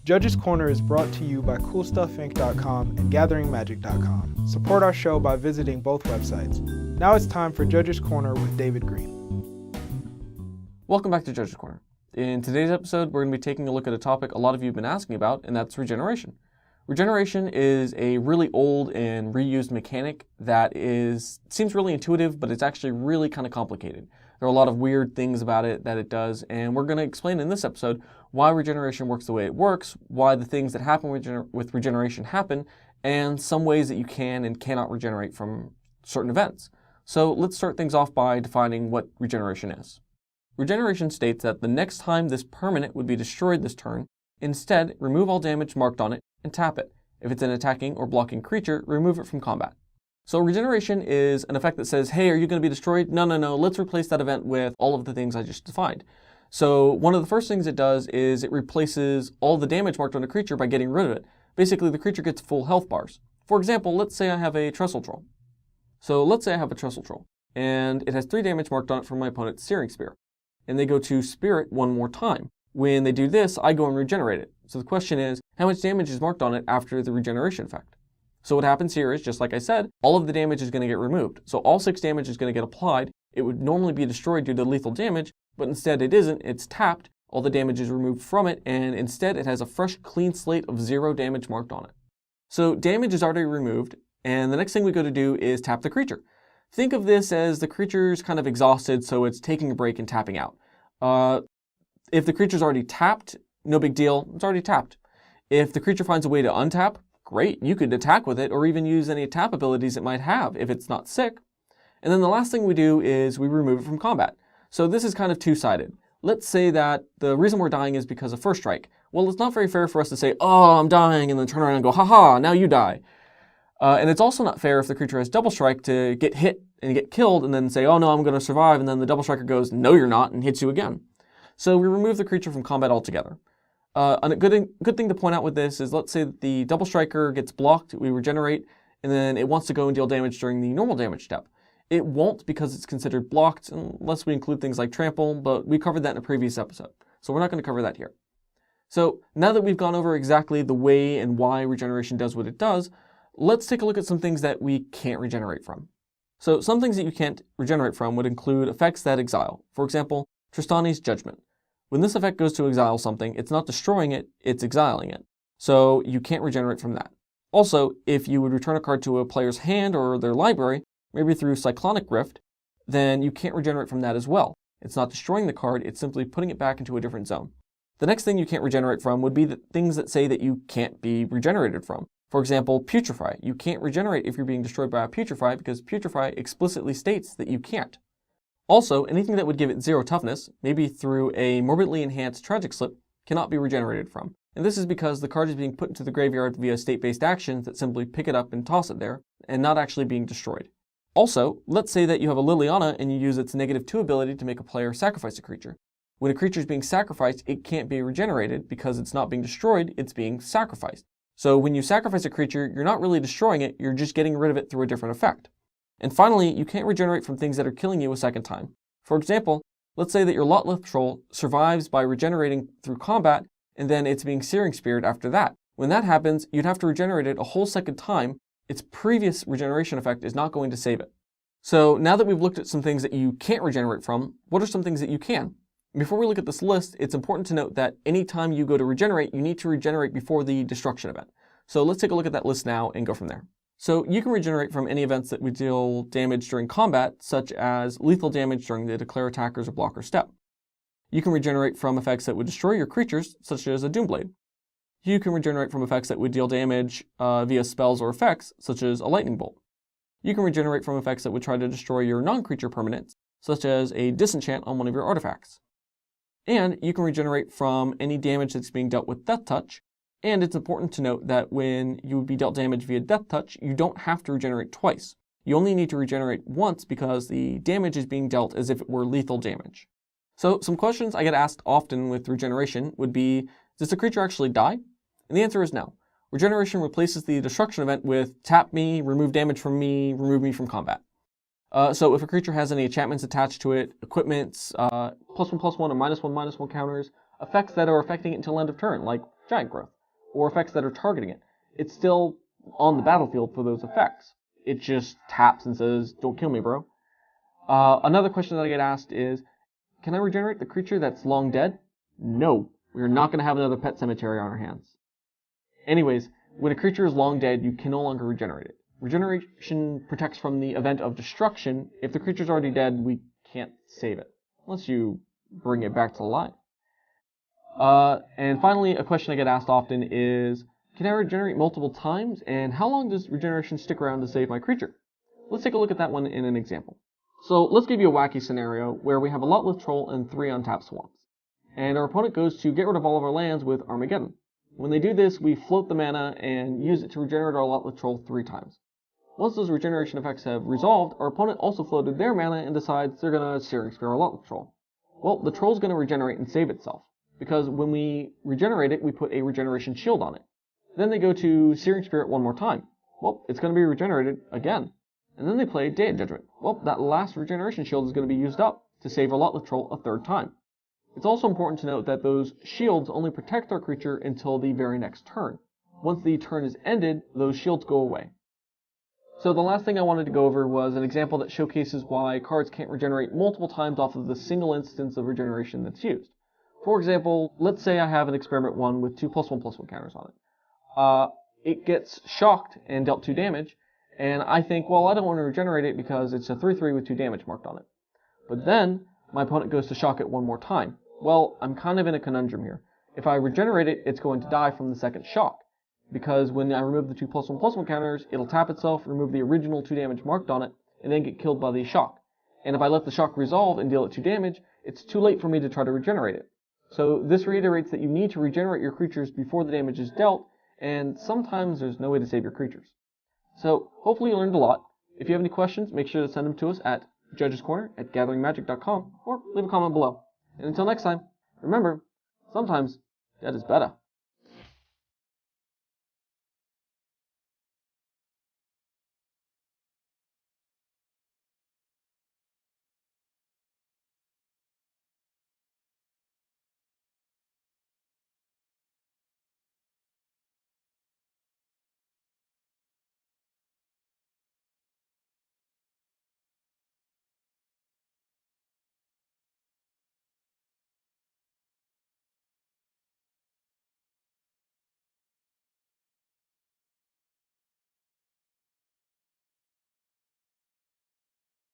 Judge's Corner is brought to you by CoolStuffInc.com and GatheringMagic.com. Support our show by visiting both websites. Now it's time for Judge's Corner with David Green. Welcome back to Judge's Corner. In today's episode, we're going to be taking a look at a topic a lot of you have been asking about, and that's regeneration. Regeneration is a really old and reused mechanic that seems really intuitive, but it's actually really kind of complicated. There are a lot of weird things about it that it does, and we're going to explain in this episode why regeneration works the way it works, why the things that happen with regeneration happen, and some ways that you can and cannot regenerate from certain events. So let's start things off by defining what regeneration is. Regeneration states that the next time this permanent would be destroyed this turn, instead remove all damage marked on it and tap it. If it's an attacking or blocking creature, remove it from combat. So regeneration is an effect that says, hey, are you going to be destroyed? No, let's replace that event with all of the things I just defined. So one of the first things it does is it replaces all the damage marked on a creature by getting rid of it. Basically, the creature gets full health bars. For example, let's say I have a Trestle Troll. And it has 3 damage marked on it from my opponent's Searing Spear. And they go to Spirit one more time. When they do this, I go and regenerate it. So the question is, how much damage is marked on it after the regeneration effect? So what happens here is, just like I said, all of the damage is going to get removed. So all 6 damage is going to get applied. It would normally be destroyed due to lethal damage, but instead it isn't. It's tapped. All the damage is removed from it, and instead it has a fresh, clean slate of 0 damage marked on it. So damage is already removed, and the next thing we go to do is tap the creature. Think of this as the creature's kind of exhausted, so it's taking a break and tapping out. If the creature's already tapped, no big deal, it's already tapped. If the creature finds a way to untap, great, you could attack with it or even use any tap abilities it might have if it's not sick. And then the last thing we do is we remove it from combat. So this is kind of two-sided. Let's say that the reason we're dying is because of first strike. Well, it's not very fair for us to say, oh, I'm dying, and then turn around and go, haha, now you die. And it's also not fair if the creature has double strike to get hit and get killed and then say, oh no, I'm going to survive, and then the double striker goes, no you're not, and hits you again. So we remove the creature from combat altogether. And a good thing to point out with this is, let's say that the double striker gets blocked, we regenerate, and then it wants to go and deal damage during the normal damage step. It won't because it's considered blocked unless we include things like trample, but we covered that in a previous episode. So we're not going to cover that here. So now that we've gone over exactly the way and why regeneration does what it does, let's take a look at some things that we can't regenerate from. So some things that you can't regenerate from would include effects that exile. For example, Tristani's Judgment. When this effect goes to exile something, it's not destroying it, it's exiling it. So you can't regenerate from that. Also, if you would return a card to a player's hand or their library, maybe through Cyclonic Rift, then you can't regenerate from that as well. It's not destroying the card, it's simply putting it back into a different zone. The next thing you can't regenerate from would be the things that say that you can't be regenerated from. For example, Putrefy. You can't regenerate if you're being destroyed by a Putrefy because Putrefy explicitly states that you can't. Also, anything that would give it 0 toughness, maybe through a morbidly enhanced Tragic Slip, cannot be regenerated from. And this is because the card is being put into the graveyard via state-based actions that simply pick it up and toss it there, and not actually being destroyed. Also, let's say that you have a Liliana and you use its -2 ability to make a player sacrifice a creature. When a creature is being sacrificed, it can't be regenerated because it's not being destroyed, it's being sacrificed. So when you sacrifice a creature, you're not really destroying it, you're just getting rid of it through a different effect. And finally, you can't regenerate from things that are killing you a second time. For example, let's say that your Lotleth Troll survives by regenerating through combat, and then it's being Searing Speared after that. When that happens, you'd have to regenerate it a whole second time. Its previous regeneration effect is not going to save it. So now that we've looked at some things that you can't regenerate from, what are some things that you can? Before we look at this list, it's important to note that anytime you go to regenerate, you need to regenerate before the destruction event. So let's take a look at that list now and go from there. So you can regenerate from any events that would deal damage during combat, such as lethal damage during the Declare Attacker's or Blocker step. You can regenerate from effects that would destroy your creatures, such as a Doomblade. You can regenerate from effects that would deal damage via spells or effects, such as a Lightning Bolt. You can regenerate from effects that would try to destroy your non-creature permanents, such as a Disenchant on one of your artifacts. And you can regenerate from any damage that's being dealt with Death Touch. And it's important to note that when you would be dealt damage via Death Touch, you don't have to regenerate twice. You only need to regenerate once because the damage is being dealt as if it were lethal damage. So some questions I get asked often with regeneration would be, does the creature actually die? And the answer is no. Regeneration replaces the destruction event with tap me, remove damage from me, remove me from combat. So if a creature has any enchantments attached to it, equipments, +1/+1 or -1/-1 counters, effects that are affecting it until end of turn, like Giant Growth. or effects that are targeting it. It's still on the battlefield for those effects. It just taps and says, "Don't kill me, bro." Another question that I get asked is, can I regenerate the creature that's long dead? No, we're not going to have another pet cemetery on our hands. Anyways, when a creature is long dead, you can no longer regenerate it. Regeneration protects from the event of destruction. If the creature's already dead, we can't save it, unless you bring it back to life. And finally, a question I get asked often is, can I regenerate multiple times, and how long does regeneration stick around to save my creature? Let's take a look at that one in an example. So let's give you a wacky scenario where we have a Lotless Troll and 3 untapped swamps. And our opponent goes to get rid of all of our lands with Armageddon. When they do this, we float the mana and use it to regenerate our Lotless Troll 3 times. Once those regeneration effects have resolved, our opponent also floated their mana and decides they're going to Searing Spear our Lotless Troll. Well, the Troll's going to regenerate and save itself, because when we regenerate it, we put a regeneration shield on it. Then they go to Searing Spirit one more time. Well, it's going to be regenerated again. And then they play Day of Judgment. Well, that last regeneration shield is going to be used up to save our Lotless Troll a 3rd time. It's also important to note that those shields only protect our creature until the very next turn. Once the turn is ended, those shields go away. So the last thing I wanted to go over was an example that showcases why cards can't regenerate multiple times off of the single instance of regeneration that's used. For example, let's say I have an Experiment 1 with 2+1/+1 counters on it. It gets shocked and dealt 2 damage, and I think, well, I don't want to regenerate it because it's a 3/3 with 2 damage marked on it. But then, my opponent goes to shock it one more time. Well, I'm kind of in a conundrum here. If I regenerate it, it's going to die from the second shock, because when I remove the 2+1/+1 counters, it'll tap itself, remove the original 2 damage marked on it, and then get killed by the shock. And if I let the shock resolve and deal it 2 damage, it's too late for me to try to regenerate it. So this reiterates that you need to regenerate your creatures before the damage is dealt, and sometimes there's no way to save your creatures. So hopefully you learned a lot. If you have any questions, make sure to send them to us at judgescorner@gatheringmagic.com or leave a comment below. And until next time, remember, sometimes dead is better.